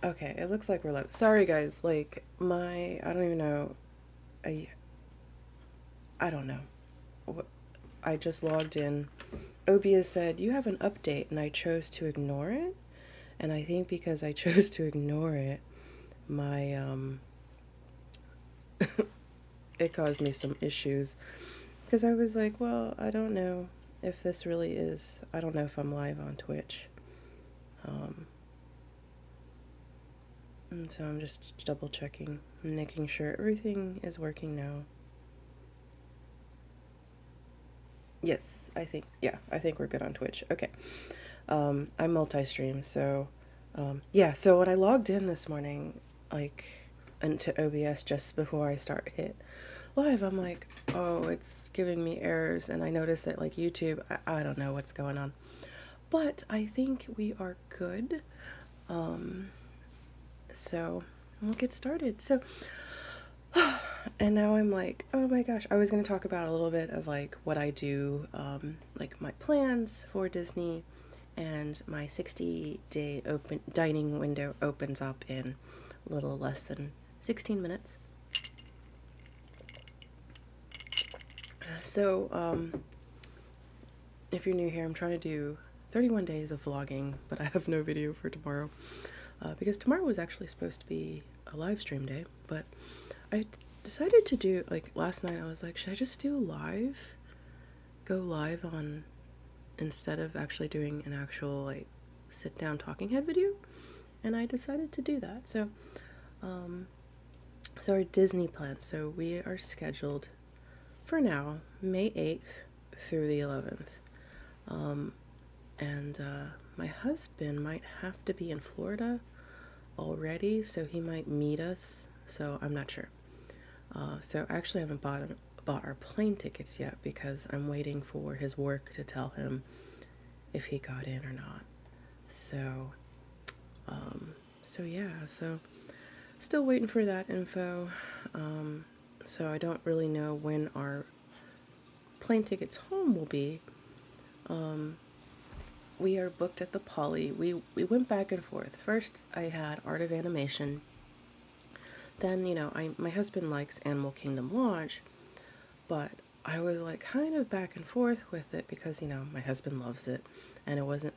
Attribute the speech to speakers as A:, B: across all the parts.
A: Okay, it looks like we're live. Sorry guys, like I don't even know. I I don't know. I just logged in. Obia said, "You have an update," and I chose to ignore it. And I think because I chose to ignore it, my it caused me some issues because I was like, "Well, I don't know if this really is. I don't know if I'm live on Twitch." Um and so I'm just double checking, making sure everything is working now. Yes, I think we're good on Twitch. Okay. I multi-stream, so yeah. So when I logged in this morning, like into OBS just before I start hit live, I'm like, oh, it's giving me errors, and I noticed that like YouTube, I don't know what's going on, but I think we are good. Um, so we'll get started. So, and now I'm like, oh my gosh, I was gonna talk about a little bit of like what I do, like my plans for Disney, and my 60-day open dining window opens up in a little less than 16 minutes. So, if you're new here, I'm trying to do 31 days of vlogging, but I have no video for tomorrow because tomorrow was actually supposed to be a live stream day, but I decided to do, like, last night I was like, should I just do live? Go live on, instead of actually doing an actual, like, sit down talking head video? And I decided to do that. Um, so our Disney plans. So we are scheduled for now, May 8th through the 11th. Um, and my husband might have to be in Florida already, so he might meet us. So I'm not sure. So I actually haven't bought our plane tickets yet because I'm waiting for his work to tell him if he got in or not. So, so yeah, so still waiting for that info. So I don't really know when our plane tickets home will be. We are booked at the Poly. We went back and forth. First, I had Art of Animation. Then, my husband likes Animal Kingdom Lodge, but I was like kind of back and forth with it because, my husband loves it. And it wasn't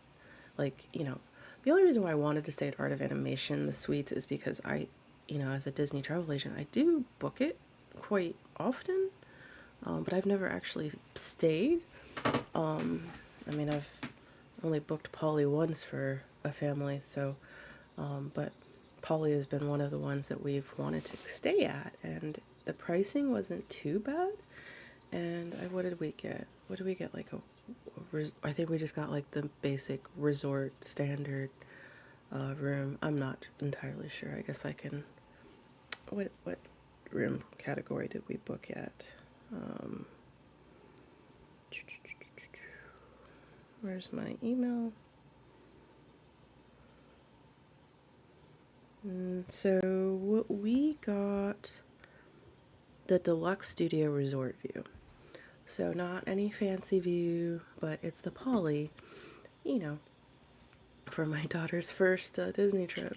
A: like, the only reason why I wanted to stay at Art of Animation, the suites, is because as a Disney travel agent, I do book it quite often, but I've never actually stayed. I've only booked Polly once for a family, so, but Polly has been one of the ones that we've wanted to stay at, and the pricing wasn't too bad. And what did we get? What did we get? Like I think we just got like the basic resort standard room. I'm not entirely sure. I guess I can. What room category did we book at? Where's my email? So we got the Deluxe Studio Resort View. So not any fancy view, but it's the Poly, you know, for my daughter's first Disney trip.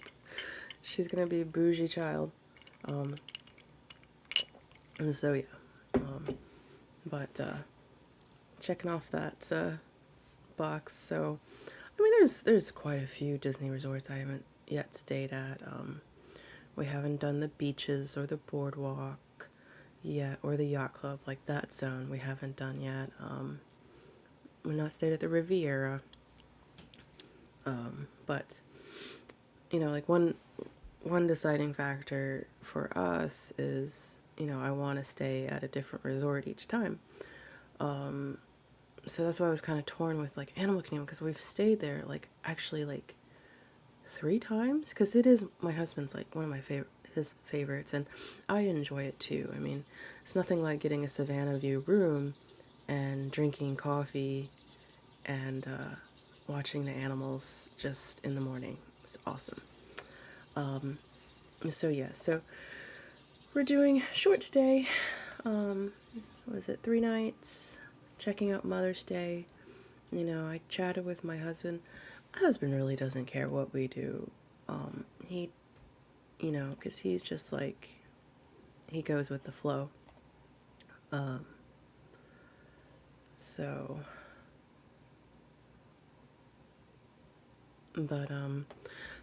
A: She's gonna be a bougie child. Um, and so yeah. But checking off that box. So there's quite a few Disney resorts I haven't yet stayed at. We haven't done the beaches or the boardwalk yet, or the yacht club, like that zone we haven't done yet. We've not stayed at the Riviera. But like one deciding factor for us is, I want to stay at a different resort each time. So that's why I was kind of torn with like Animal Kingdom, because we've stayed there like actually like 3 times, because it is my husband's like one of my his favorites, and I enjoy it too. I mean, it's nothing like getting a Savannah View room and drinking coffee and watching the animals just in the morning. It's awesome. So yeah, so we're doing short stay. Was it 3 nights? Checking out Mother's Day. I chatted with my husband. My husband really doesn't care what we do. He you know, because he's just like, he goes with the flow. Um, so, but,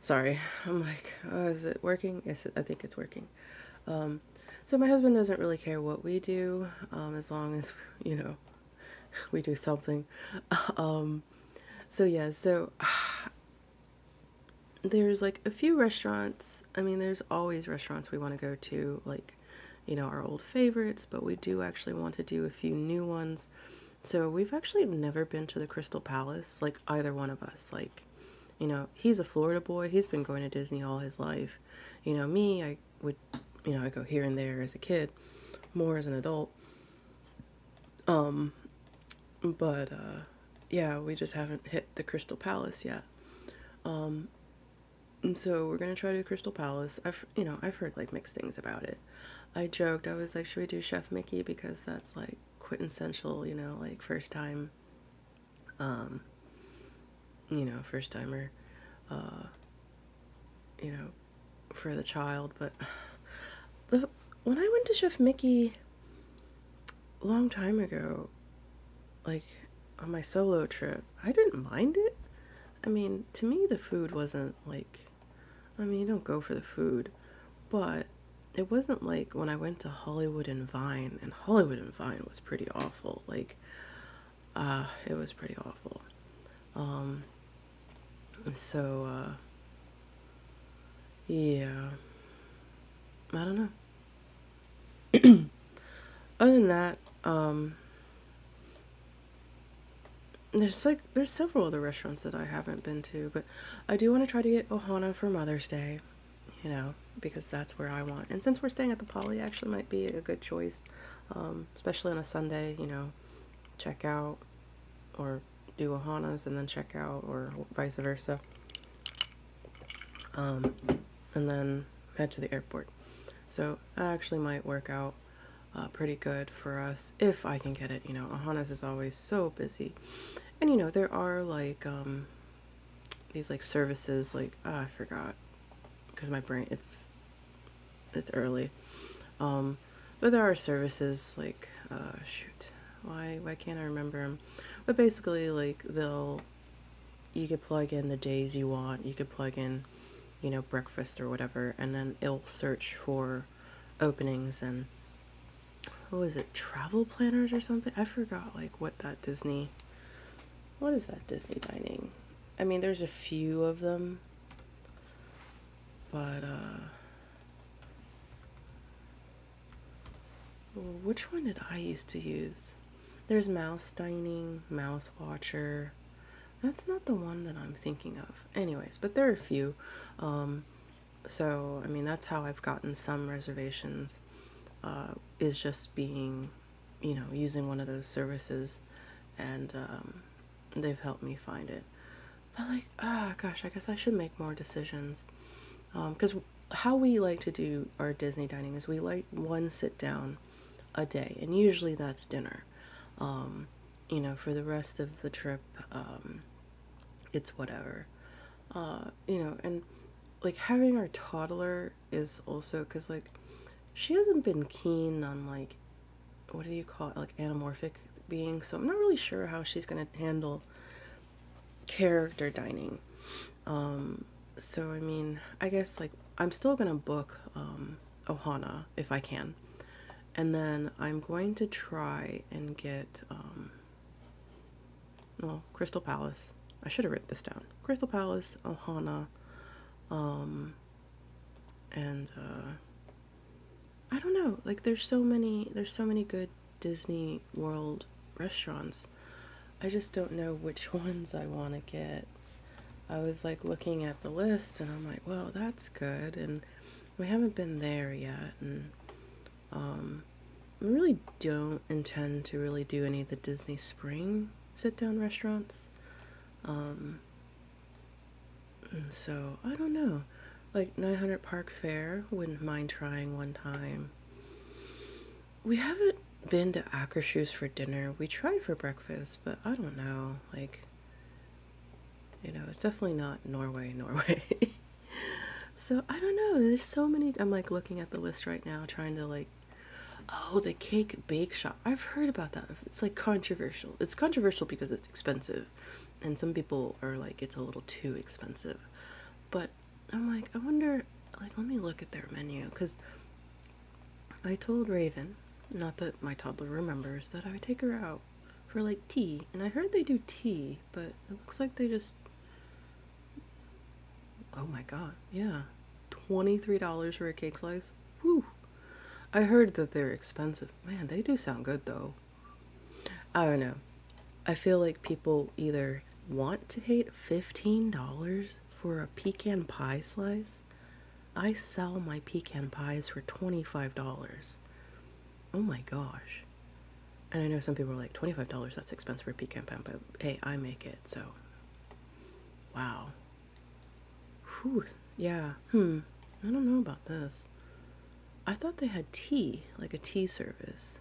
A: sorry, I'm like, oh, is it working? Yes, I think it's working. Um, so my husband doesn't really care what we do, as long as, you know, we do something. Um, so yeah, so there's like a few restaurants. I mean, there's always restaurants we want to go to, like, you know, our old favorites, but we do actually want to do a few new ones. So we've actually never been to the Crystal Palace, like either one of us. Like, you know, he's a Florida boy. He's been going to Disney all his life. You know, me, I would, you know, I go here and there as a kid, more as an adult. Um, but yeah, we just haven't hit the Crystal Palace yet. Um, and so we're gonna try to Crystal Palace. I've heard like mixed things about it. I joked, I was like, should we do Chef Mickey, because that's like quintessential, you know, like first time, um, you know, first timer, uh, you know, for the child. But the when I went to Chef Mickey a long time ago, like on my solo trip, I didn't mind it. I mean, to me, the food wasn't like, I mean, you don't go for the food, but it wasn't like when I went to Hollywood and Vine, and Hollywood and Vine was pretty awful. Like, it was pretty awful. Um, so, yeah, I don't know. Other than that, there's several other restaurants that I haven't been to, but I do want to try to get Ohana for Mother's Day, you know, because that's where I want. And since we're staying at the Poly, actually might be a good choice, especially on a Sunday, you know, check out or do Ohana's and then check out, or vice versa, um, and then head to the airport. So that actually might work out pretty good for us if I can get it. You know, Ohana's is always so busy, and you know there are like these like services, like I forgot, because my brain, it's early, um, but there are services like shoot, why can't I remember them? But basically, like you could plug in the days you want. You could plug in, you know, breakfast or whatever, and then it'll search for openings. And what was it, travel planners or something? I forgot like what is that Disney dining? I mean, there's a few of them, but which one did I used to use? There's Mouse Dining, Mouse Watcher. That's not the one that I'm thinking of. Anyways, but there are a few. Um, so, I mean, that's how I've gotten some reservations, is just being, you know, using one of those services, and they've helped me find it. But, like, gosh, I guess I should make more decisions. Because how we like to do our Disney dining is we like one sit down a day, and usually that's dinner. Um, you know, for the rest of the trip, it's whatever. You know, and like having our toddler is also because like she hasn't been keen on like, what do you call it, like anamorphic beings. So I'm not really sure how she's gonna handle character dining. So I mean, I guess like I'm still gonna book Ohana if I can, and then I'm going to try and get well, Crystal Palace. I should have written this down. Crystal Palace, Ohana, and I don't know. Like there's so many good Disney World restaurants. I just don't know which ones I want to get. I was like looking at the list and I'm like, well, that's good, and we haven't been there yet, and I really don't intend to really do any of the Disney Spring sit down restaurants. And so I don't know. Like 900 Park Fair, wouldn't mind trying one time. We haven't been to Akershus for dinner. We tried for breakfast, but I don't know. Like, you know, it's definitely not Norway. So I don't know. There's so many. I'm like looking at the list right now, trying to like, oh, the cake bake shop. I've heard about that. It's like controversial. It's controversial because it's expensive, and some people are like it's a little too expensive. But I'm like, I wonder. Like, let me look at their menu because I told Raven, not that my toddler remembers, that I would take her out for like tea, and I heard they do tea, but it looks like they just. Oh my god, yeah, $23 for a cake slice. Whew. I heard that they're expensive. Man, they do sound good though. I don't know. I feel like people either want to hate $15 for a pecan pie slice. I sell my pecan pies for $25. Oh my gosh. And I know some people are like, $25, that's expensive for a pecan pie, but hey, I make it, so. Wow. Whew. Yeah. I don't know about this. I thought they had tea, like a tea service.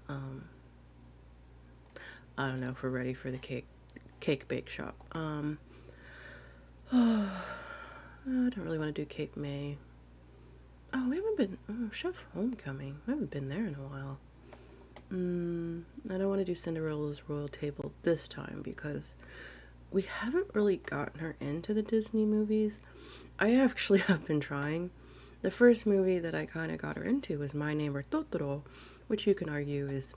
A: I don't know if we're ready for the cake bake shop. I don't really want to do Cape May. Oh, we haven't been. Oh, Chef Homecoming. We haven't been there in a while. I don't want to do Cinderella's Royal Table this time because we haven't really gotten her into the Disney movies. I actually have been trying. The first movie that I kind of got her into was My Neighbor Totoro, which you can argue is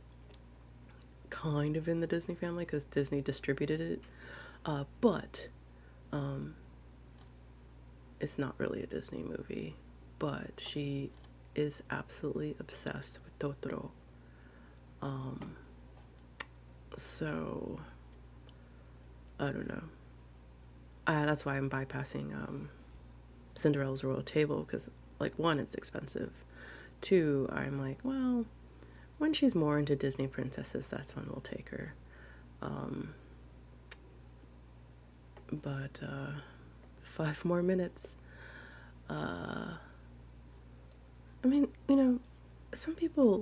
A: kind of in the Disney family because Disney distributed it. But it's not really a Disney movie. But she is absolutely obsessed with Totoro. So I don't know. That's why I'm bypassing Cinderella's Royal Table because, like, one, it's expensive. Two, I'm like, well, when she's more into Disney princesses, that's when we'll take her. But 5 more minutes. I mean, some people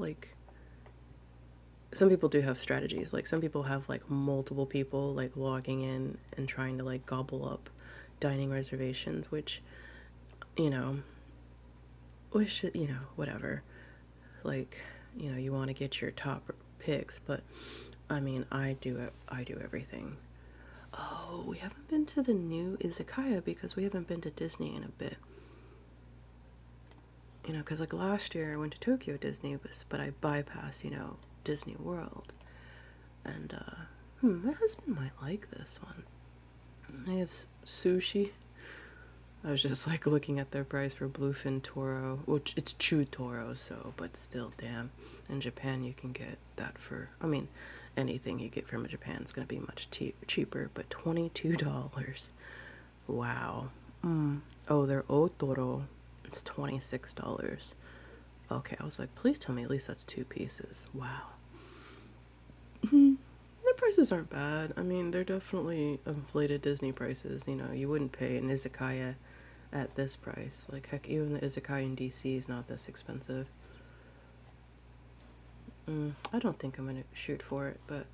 A: do have strategies. Like, some people have like multiple people like logging in and trying to like gobble up dining reservations, which whatever. Like, you want to get your top picks, but I mean, I do everything. Oh, we haven't been to the new izakaya because we haven't been to Disney in a bit. Because like last year I went to Tokyo Disney, but I bypassed, Disney World. And, my husband might like this one. They have sushi. I was just like looking at their price for bluefin toro, which it's true toro, so, but still, damn. In Japan, you can get that for, anything you get from Japan is going to be much cheaper, but $22. Wow. Oh, their otoro, it's $26. Okay, I was like, please tell me at least that's 2 pieces. Wow. Their prices aren't bad. I mean, they're definitely inflated Disney prices. You wouldn't pay an izakaya at this price. Like, heck, even the izakaya in DC is not this expensive. I don't think I'm gonna shoot for it, but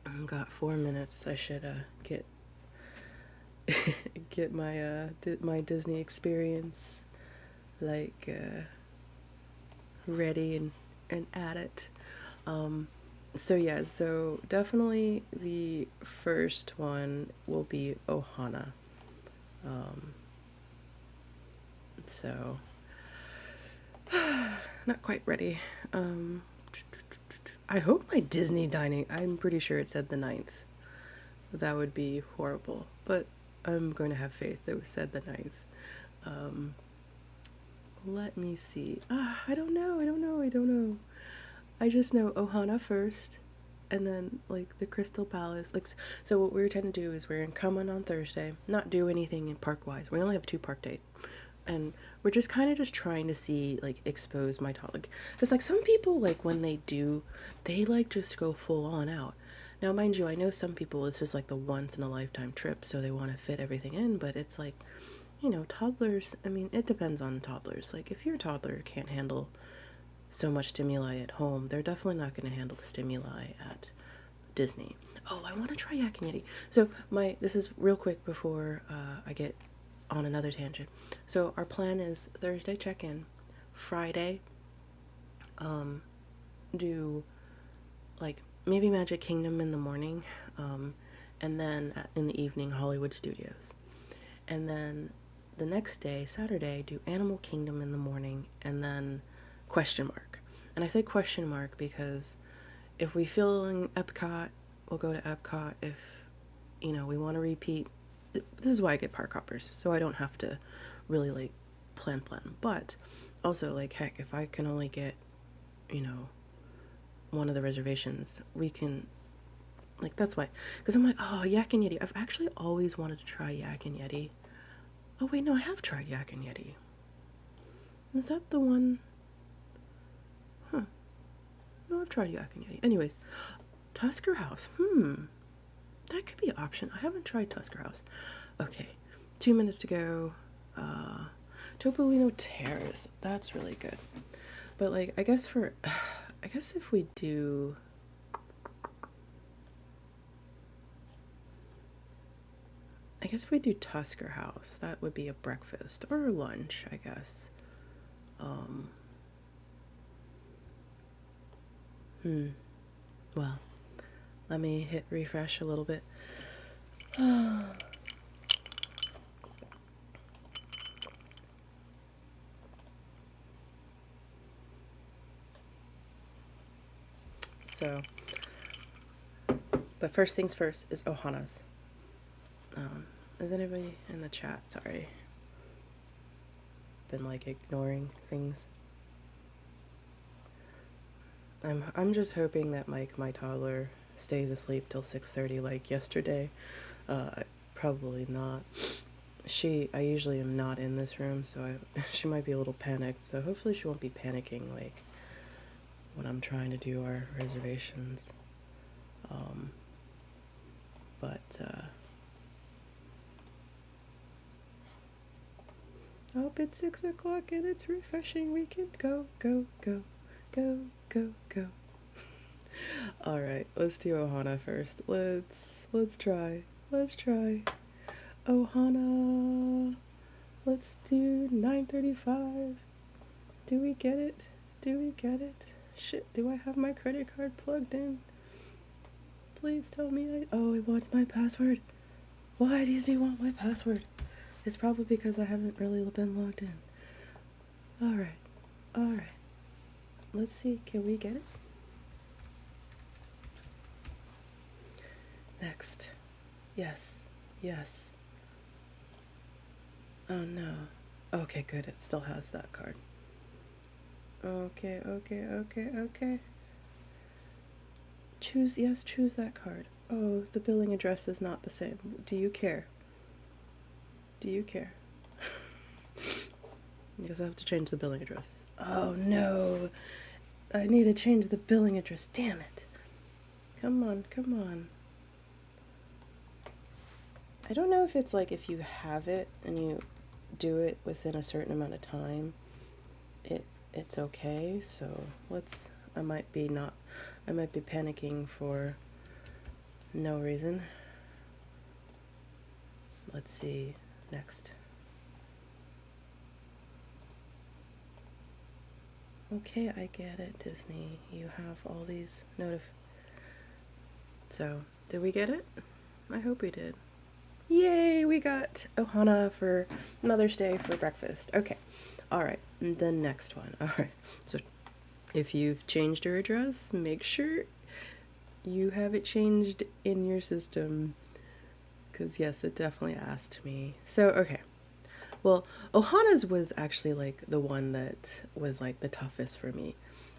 A: I've got 4 minutes. I should get get my Disney experience like ready and at it. So definitely the first one will be Ohana. So not quite ready. I hope my Disney dining, I'm pretty sure it said the 9th. That would be horrible, but I'm going to have faith that it said the 9th. Let me see. I don't know. I just know Ohana first, and then like the Crystal Palace. Like, so what we were trying to do is we're gonna come on Thursday, not do anything in park wise. We only have 2 park dates, and we're just kind of just trying to see, like, expose my toddler. Because like some people, like when they do, they like just go full on out. Now, mind you, I know some people it's just like the once in a lifetime trip, so they want to fit everything in. But it's like, toddlers. I mean, it depends on toddlers. Like, if your toddler can't handle so much stimuli at home, they're definitely not going to handle the stimuli at Disney. Oh, I want to try yak and yeti. So this is real quick before I get on another tangent. So our plan is Thursday check-in, Friday do like maybe Magic Kingdom in the morning, and then in the evening Hollywood Studios, and then the next day Saturday do Animal Kingdom in the morning, and then question mark. And I say question mark because if we feeling Epcot, we'll go to Epcot. If we want to repeat, this is why I get park hoppers, so I don't have to really like plan. But also, like, heck, if I can only get one of the reservations, we can, like, that's why, because I'm like, oh, yak and yeti, I've actually always wanted to try yak and yeti. Oh wait, no, I have tried yak and yeti. Is that the one? Huh. No, I've tried yak and yeti. Anyways, Tusker House. That could be an option. I haven't tried Tusker House. Okay, 2 minutes to go. Topolino Terrace. That's really good. But like, I guess if we do, Tusker House, that would be a breakfast or lunch, I guess. Well, let me hit refresh a little bit. So, but first things first is Ohana's. Is anybody in the chat? Sorry. Been like ignoring things. I'm just hoping that my toddler stays asleep till 6:30 like yesterday. Probably not. I usually am not in this room, so she might be a little panicked, so hopefully she won't be panicking like when I'm trying to do our reservations. Oh, it's 6 o'clock and it's refreshing. We can go. All right, let's do Ohana first. Let's try. Ohana. Let's do 9:35. Do we get it? Shit, do I have my credit card plugged in? Please tell me oh, it wants my password. Why does he want my password? It's probably because I haven't really been logged in. Alright. Let's see, can we get it? Next. Yes. Oh no. Okay, good, it still has that card. Okay. Choose that card. Oh, the billing address is not the same. Do you care? I guess I have to change the billing address. Oh no! I need to change the billing address. Damn it. Come on. I don't know if it's like if you have it and you do it within a certain amount of time, it's okay. So I might be panicking for no reason. Let's see. Next. Okay, I get it, Disney. You have all these So, did we get it? I hope we did. Yay, we got Ohana for Mother's Day for breakfast. Okay. Alright, the next one. Alright, so if you've changed your address, make sure you have it changed in your system. Because, yes, it definitely asked me. So, okay. Well, Ohana's was actually, like, the one that was, like, the toughest for me.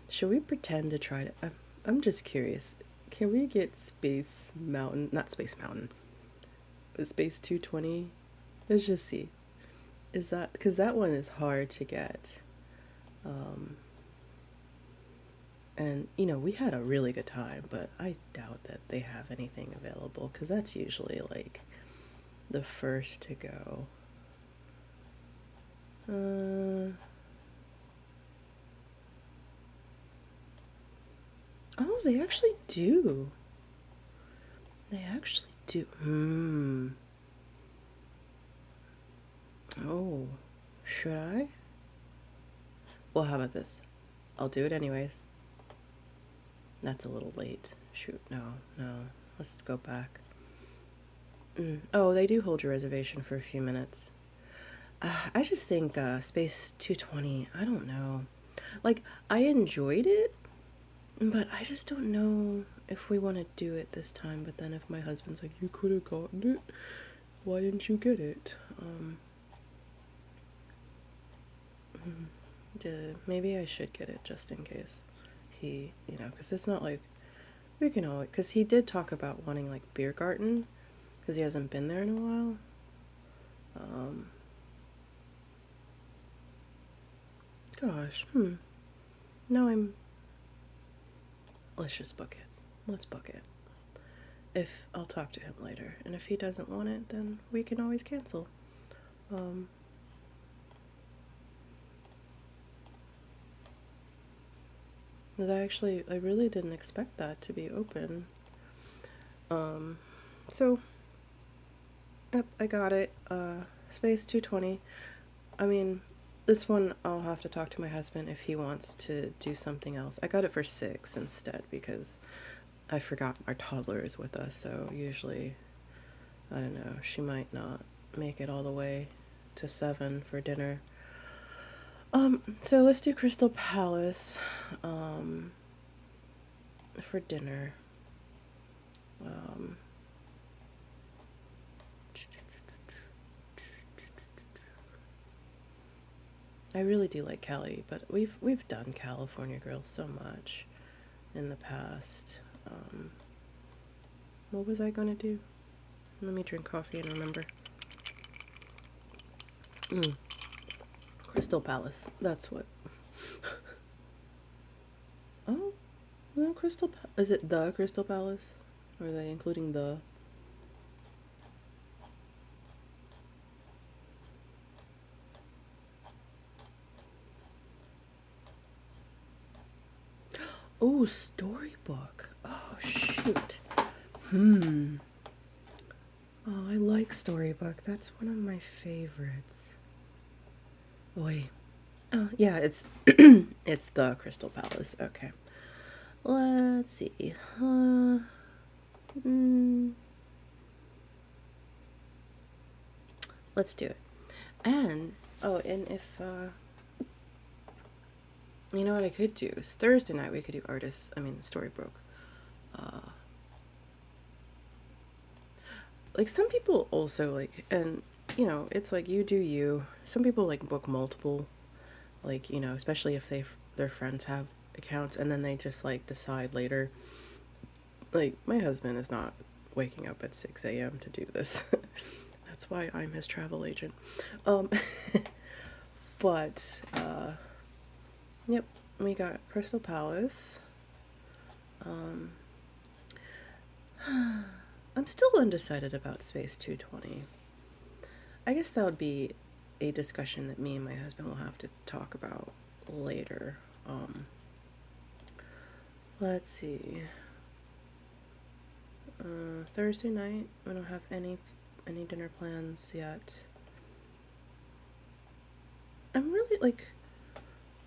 A: Should we pretend to try to... I'm just curious. Can we get Space Mountain... Not Space Mountain. But Space 220? Let's just see. Is that... Because that one is hard to get. And, we had a really good time, but I doubt that they have anything available. Because that's usually, like, the first to go. Oh, they actually do. They actually do. Oh, should I? Well, how about this? I'll do it anyways. That's a little late. Shoot, no. Let's go back. Oh, they do hold your reservation for a few minutes. I just think Space 220, I don't know. Like, I enjoyed it, but I just don't know if we want to do it this time. But then if my husband's like, you could have gotten it, why didn't you get it? Maybe I should get it just in case he, because it's not like we can always, because he did talk about wanting like beer garden because he hasn't been there in a while. Gosh, now let's just book it. Let's book it. If I'll talk to him later, and if he doesn't want it, then we can always cancel. I really didn't expect that to be open. So, yep, I got it. Space 220. I mean, this one I'll have to talk to my husband if he wants to do something else. I got it for 6 instead because I forgot our toddler is with us, so usually, I don't know, she might not make it all the way to 7 for dinner. So let's do Crystal Palace, for dinner. I really do like Cali, but we've done California Grill so much in the past. What was I gonna do? Let me drink coffee and remember. Crystal Palace. That's what. Oh, no, is it the Crystal Palace? Or are they including the? Oh, storybook. Oh, shoot. Oh, I like storybook. That's one of my favorites. Oi. Oh, yeah, it's it's the Crystal Palace. Okay. Let's see. Let's do it. And if you know what I could do is Thursday night we could do Storybook. Like some people also like, and it's like you do you. Some people like book multiple, like especially if their friends have accounts, and then they just like decide later. Like my husband is not waking up at 6 a.m. to do this. That's why I'm his travel agent. But yep, we got Crystal Palace. I'm still undecided about Space 220. I guess that would be a discussion that me and my husband will have to talk about later. Let's see. Thursday night, we don't have any dinner plans yet. I'm really like,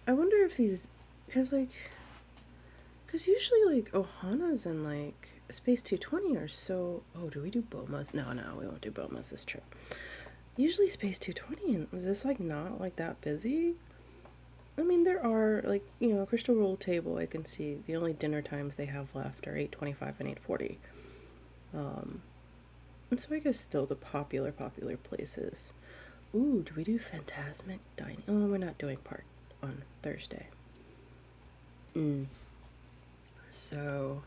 A: I wonder if because usually like Ohana's and like Space 220 are so. Oh, do we do Bomas? No, we won't do Bomas this trip. Usually Space 220, and is this like not like that busy? I mean, there are like Crystal Roll Table. I can see the only dinner times they have left are 8:25 and 8:40. And so I guess still the popular places. Ooh, do we do Phantasmic Dining? Oh, we're not doing Park on Thursday. So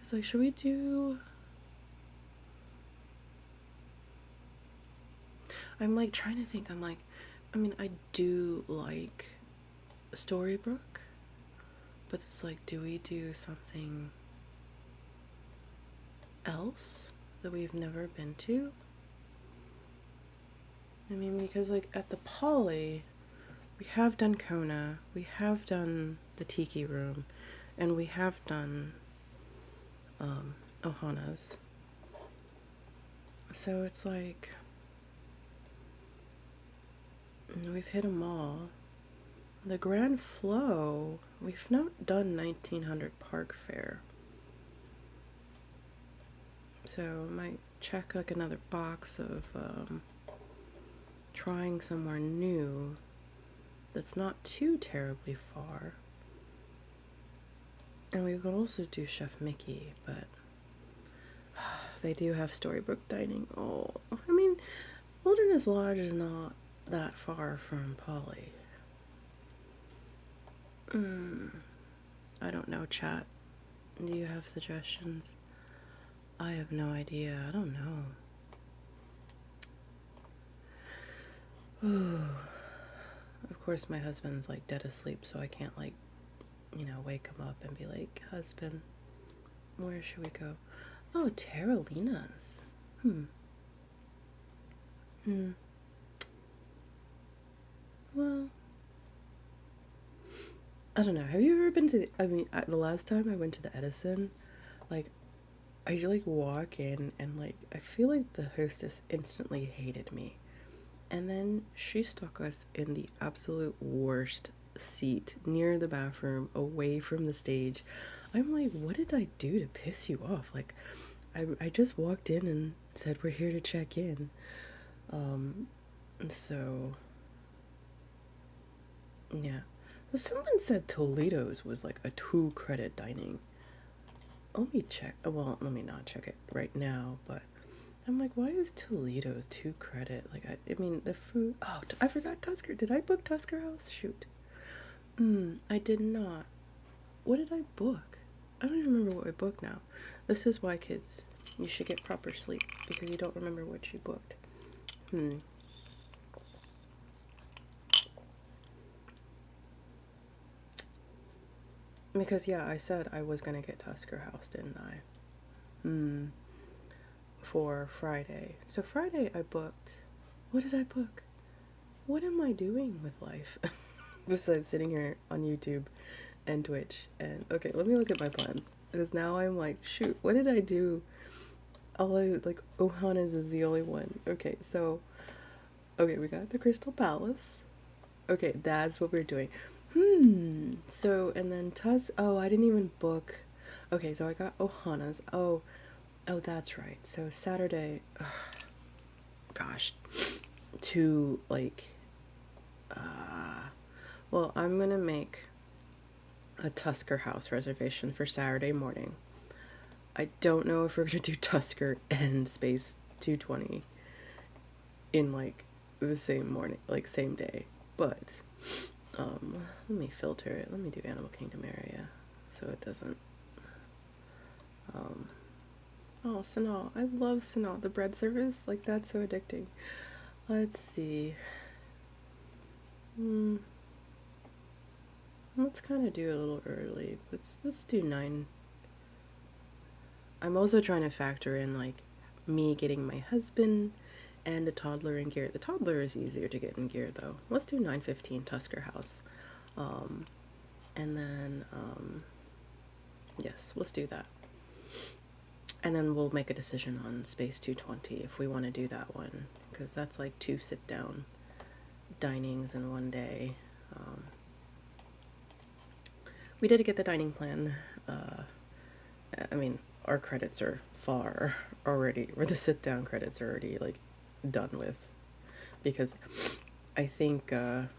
A: it's like, should we do? I'm like trying to think. I do like Storybook, but it's like, do we do something else that we've never been to? I mean, because like at the Poly, we have done Kona, we have done the Tiki Room, And we have done Ohana's. So it's like we've hit them all. The Grand Flow, we've not done 1900 Park Fair. So I might check like another box of trying somewhere new that's not too terribly far. And we could also do Chef Mickey, but they do have storybook dining. Oh, I mean, Wilderness Lodge is not that far from Polly. I don't know, chat. Do you have suggestions? I have no idea. I don't know. Ooh. Of course, my husband's like dead asleep, so I can't like, wake him up and be like, husband, where should we go? Oh, Terralina's. Well, I don't know. Have you ever been to the last time I went to the Edison, like, I like walk in and like, I feel like the hostess instantly hated me. And then she stuck us in the absolute worst seat near the bathroom, away from the stage. I'm like, what did I do to piss you off? Like, I just walked in and said, we're here to check in. And so, yeah. So someone said Toledo's was like a 2-credit dining. Let me check. Well, let me not check it right now, but I'm like, why is Toledo's 2 credit? Like, I mean, the food. Oh, I forgot Tusker. Did I book Tusker House? Shoot. I did not. What did I book? I don't even remember what I booked now. This is why, kids, you should get proper sleep, because you don't remember what you booked. Because, yeah, I said I was going to get Tusker House, didn't I? For Friday. So Friday I booked. What did I book? What am I doing with life? Besides sitting here on YouTube and Twitch. And okay, let me look at my plans. Because now I'm like, shoot, what did I do? Like, Ohana's is the only one. Okay, so, okay, we got the Crystal Palace. Okay, that's what we're doing. So, and then oh, I didn't even book. Okay, so I got Ohana's. Oh, that's right. So Saturday, gosh, to like, well, I'm gonna make a Tusker House reservation for Saturday morning. I don't know if we're gonna do Tusker and Space 220 in like the same morning, like same day, but let me filter it. Let me do Animal Kingdom area so it doesn't. Oh, Sanaa. I love Sanaa. The bread service, like, that's so addicting. Let's see. Let's kind of do a little early. Let's do 9. I'm also trying to factor in, like, me getting my husband and a toddler in gear. The toddler is easier to get in gear, though. Let's do 9:15 Tusker House. And then, yes, let's do that. And then we'll make a decision on Space 220 if we want to do that one, because that's like 2 sit-down dinings in one day. We did get the dining plan. I mean, our credits are far already, or the sit-down credits are already like done with, because I think I'm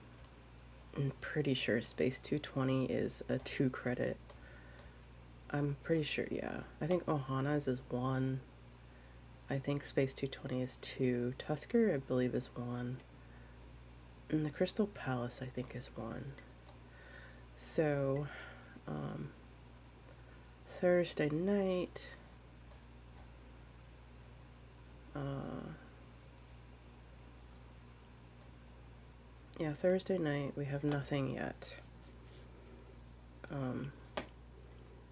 A: pretty sure Space 220 is a 2 credit. I'm pretty sure, yeah. I think Ohana's is 1. I think Space 220 is 2. Tusker, I believe, is 1. And the Crystal Palace, I think, is 1. So, Thursday night, yeah, Thursday night, we have nothing yet.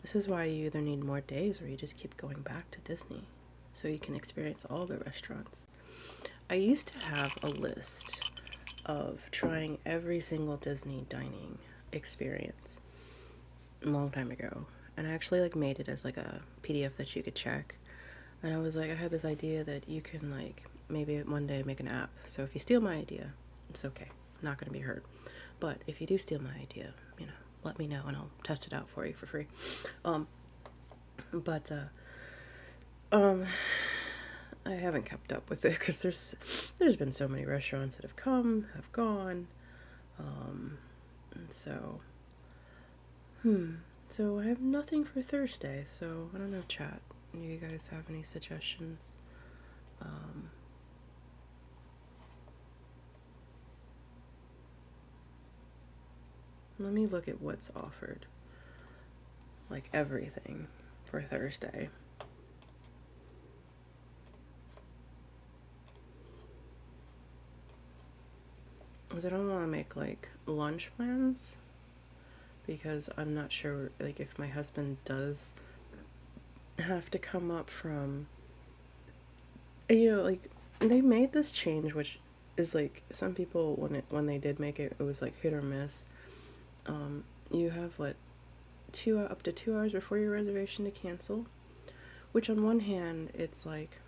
A: This is why you either need more days or you just keep going back to Disney so you can experience all the restaurants. I used to have a list of trying every single Disney dining experience. a long time ago, and I actually like made it as like a PDF that you could check. And I was like, I had this idea that you can like maybe one day make an app. So if you steal my idea, it's okay. I'm not gonna be hurt. But if you do steal my idea, let me know and I'll test it out for you for free. Um, but I haven't kept up with it because there's been so many restaurants that have come, have gone, and so so I have nothing for Thursday. So I don't know, chat. Do you guys have any suggestions? Let me look at what's offered. Like everything for Thursday. Because I don't want to make like lunch plans because I'm not sure like if my husband does have to come up from like they made this change, which is like some people when they did make it, it was like hit or miss. You have what up to 2 hours before your reservation to cancel, which on one hand it's like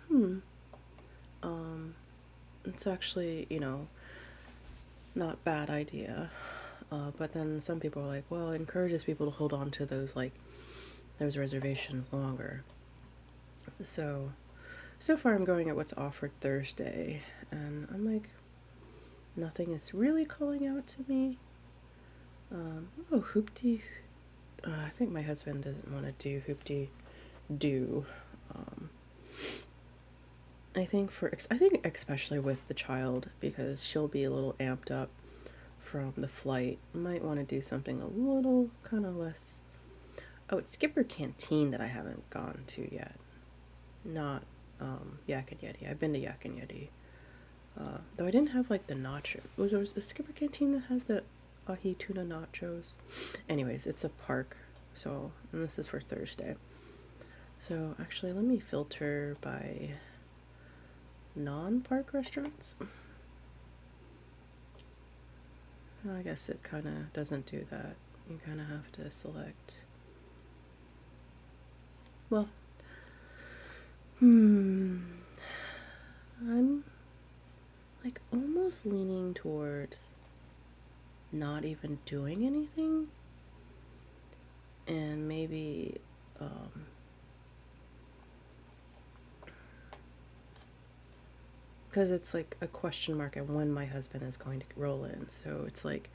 A: it's actually not bad idea, but then some people are like, well, it encourages people to hold on to those reservations longer. So far I'm going at what's offered Thursday, and I'm like, nothing is really calling out to me. Hoopty. I think my husband doesn't want to do hoopty do. I think especially with the child, because she'll be a little amped up from the flight, might want to do something a little kind of less. Oh, it's Skipper Canteen that I haven't gone to yet. Not Yak and Yeti. I've been to Yak and Yeti. Though I didn't have like the nacho. Was the Skipper Canteen that has the ahi tuna nachos? Anyways, it's a park. So, and this is for Thursday. So actually, let me filter by non-park restaurants. I guess it kind of doesn't do that. You kind of have to select. Well, I'm like almost leaning towards not even doing anything, and maybe because it's like a question mark at when my husband is going to roll in. So it's like,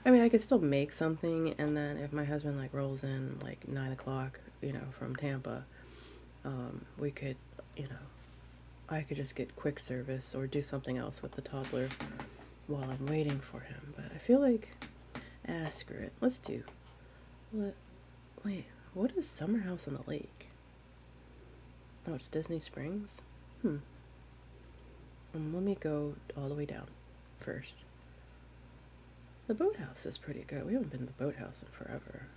A: I mean, I could still make something, and then if my husband like rolls in like 9 o'clock, from Tampa, we could, I could just get quick service or do something else with the toddler while I'm waiting for him. But I feel like, screw it. Let's do. Wait, what is Summer House on the Lake? Oh, it's Disney Springs? Let me go all the way down first. The boathouse is pretty good. We haven't been to the boathouse in forever.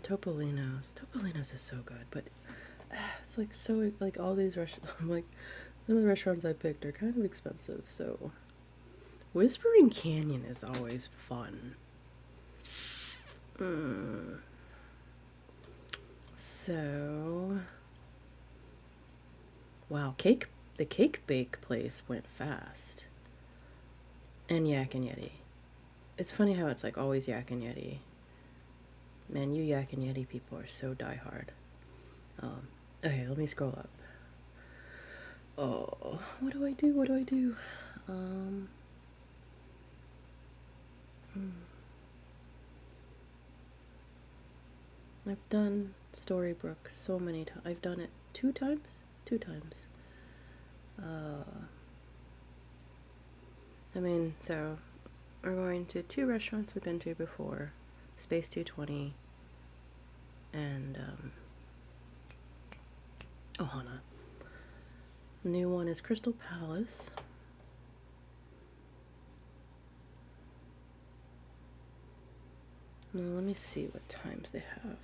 A: Topolino's. Topolino's is so good, but it's like so like all these restaurants. Like some of the restaurants I picked are kind of expensive. So Whispering Canyon is always fun. So, wow, the cake bake place went fast. And Yak and Yeti. It's funny how it's like always Yak and Yeti. Man, you Yak and Yeti people are so diehard. Okay, let me scroll up. Oh, what do I do? I've done Storybrooke so many times. I've done it 2 times? 2 times. I mean, so we're going to 2 restaurants we've been to before. Space 220 and Ohana. The new one is Crystal Palace. Now, let me see what times they have.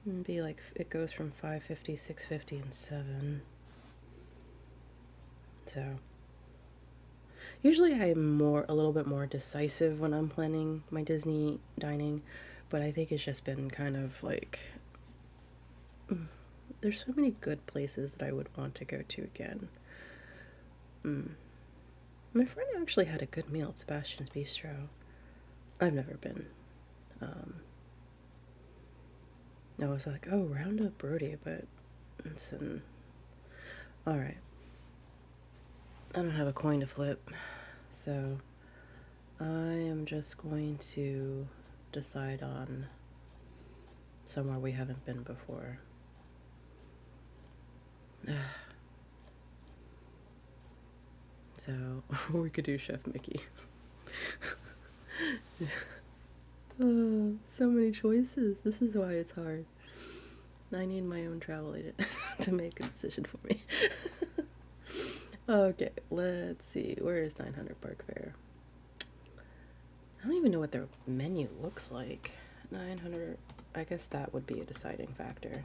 A: It'd be like, it goes from 5:50, 6:50, and 7. So usually I'm a little bit more decisive when I'm planning my Disney dining, but I think it's just been kind of like, there's so many good places that I would want to go to again. My friend actually had a good meal at Sebastian's Bistro. I've never been. I was like, oh, Roundup Brody, but it's in. Alright. I don't have a coin to flip, so I am just going to decide on somewhere we haven't been before. So, we could do Chef Mickey. Oh, so many choices. This is why it's hard. I need my own travel agent to make a decision for me. Okay, let's see. Where is 900 Park Fair? I don't even know what their menu looks like. 900, I guess that would be a deciding factor.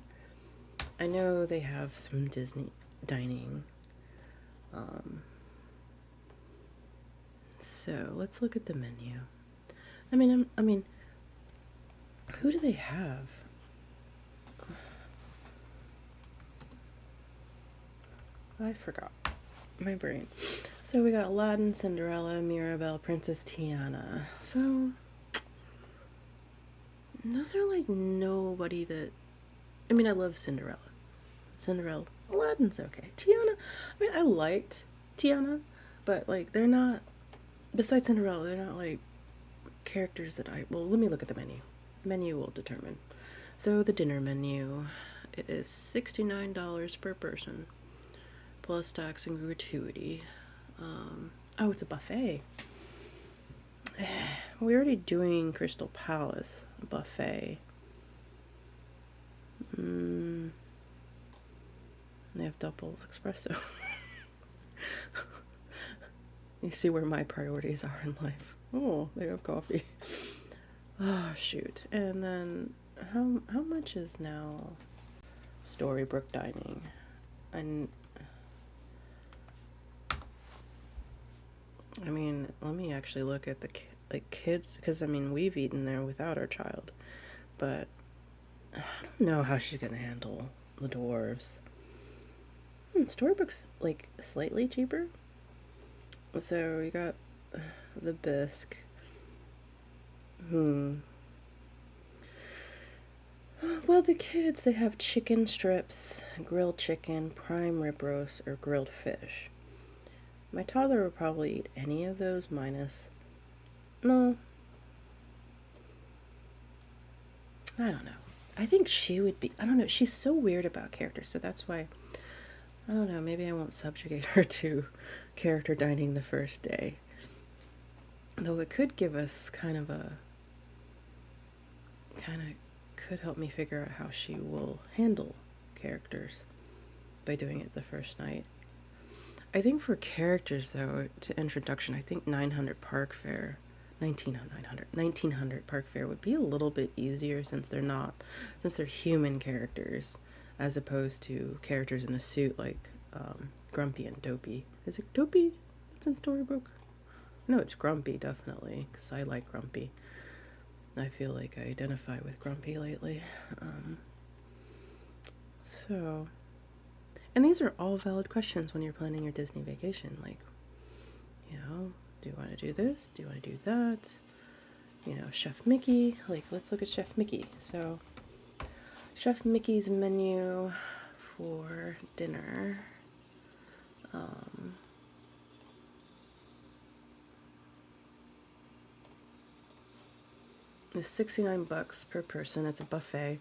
A: I know they have some Disney dining. So let's look at the menu. I mean, who do they have? I forgot. My brain. So we got Aladdin, Cinderella, Mirabelle, Princess Tiana. So those are like nobody that. I mean, I love Cinderella. Aladdin's okay. Tiana, I mean, I liked Tiana, but like they're not. Besides Cinderella, they're not like characters that I. Well, let me look at the menu. Menu will determine. So the dinner menu, it is $69 per person, plus tax and gratuity. Oh, it's a buffet. We're already doing Crystal Palace buffet. They have double espresso. You see where my priorities are in life. Oh, they have coffee. Oh, shoot. And then how much is now Storybook dining? And I mean, let me actually look at the kids, because I mean, we've eaten there without our child, but I don't know how she's gonna handle the dwarves. Storybook's like slightly cheaper. So you got the bisque. Well, the kids, they have chicken strips, grilled chicken, prime rib roast, or grilled fish. My toddler would probably eat any of those minus. No. I don't know. I think she would be. I don't know. She's so weird about characters, so that's why. I don't know. Maybe I won't subjugate her to character dining the first day. Though it could give us kind of could help me figure out how she will handle characters by doing it the first night. I think for characters, though, to introduction, I think 1900 Park Fair would be a little bit easier since they're human characters as opposed to characters in the suit like Grumpy and Dopey. Is it Dopey that's in Storybook? No, it's Grumpy, definitely, because I like Grumpy. I feel like I identify with Grumpy lately. And these are all valid questions when you're planning your Disney vacation. Like, do you want to do this? Do you want to do that? Chef Mickey. Like, let's look at Chef Mickey. So, Chef Mickey's menu for dinner. Is $69 per person. It's a buffet.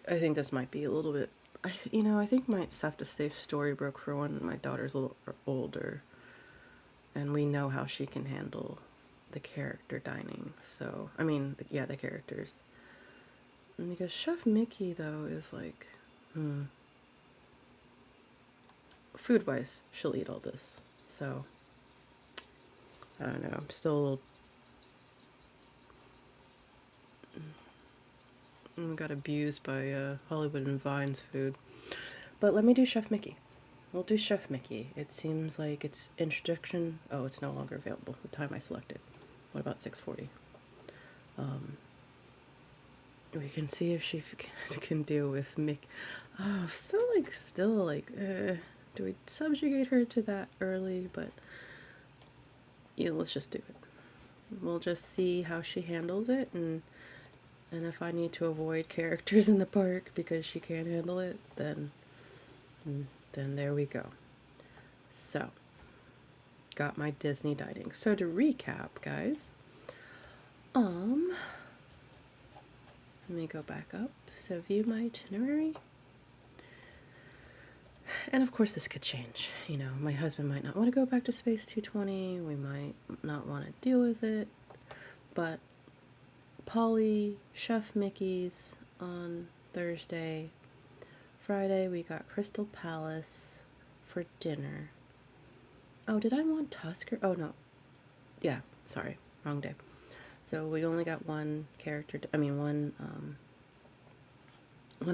A: I think this might be a little bit. I think might have to save Storybook for when my daughter's a little older, and we know how she can handle the character dining. So the characters. And because Chef Mickey though is like, food wise, she'll eat all this. So I don't know. I'm still a little. Got abused by Hollywood and Vine's food. But let me do Chef Mickey. We'll do Chef Mickey. It seems like it's introduction. Oh, it's no longer available. The time I selected. What about 6:40? We can see if she can deal with Mick. Oh, so like still like, do we subjugate her to that early? But yeah, let's just do it. We'll just see how she handles it, and if I need to avoid characters in the park because she can't handle it, then there we go. So, got my Disney dining. So to recap, guys, let me go back up. So view my itinerary. And of course this could change. You know, my husband might not want to go back to Space 220. We might not want to deal with it. But Polly, Chef Mickey's on Thursday. Friday we got Crystal Palace for dinner. Oh, did I want Tusker? Oh no. Yeah, sorry, wrong day. So we only got one character, one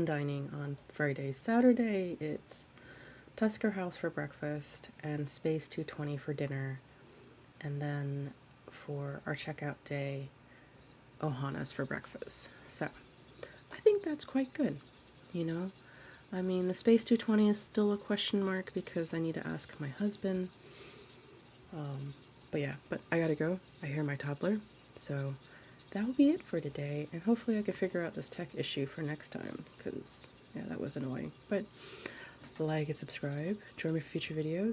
A: dining on Friday. Saturday, it's Tusker House for breakfast and Space 220 for dinner. And then for our checkout day, Ohana's for breakfast. So I think that's quite good, you know? I mean, the Space 220 is still a question mark because I need to ask my husband. But yeah, but I gotta go. I hear my toddler. So that will be it for today. And hopefully I can figure out this tech issue for next time because, yeah, that was annoying. But like and subscribe. Join me for future videos.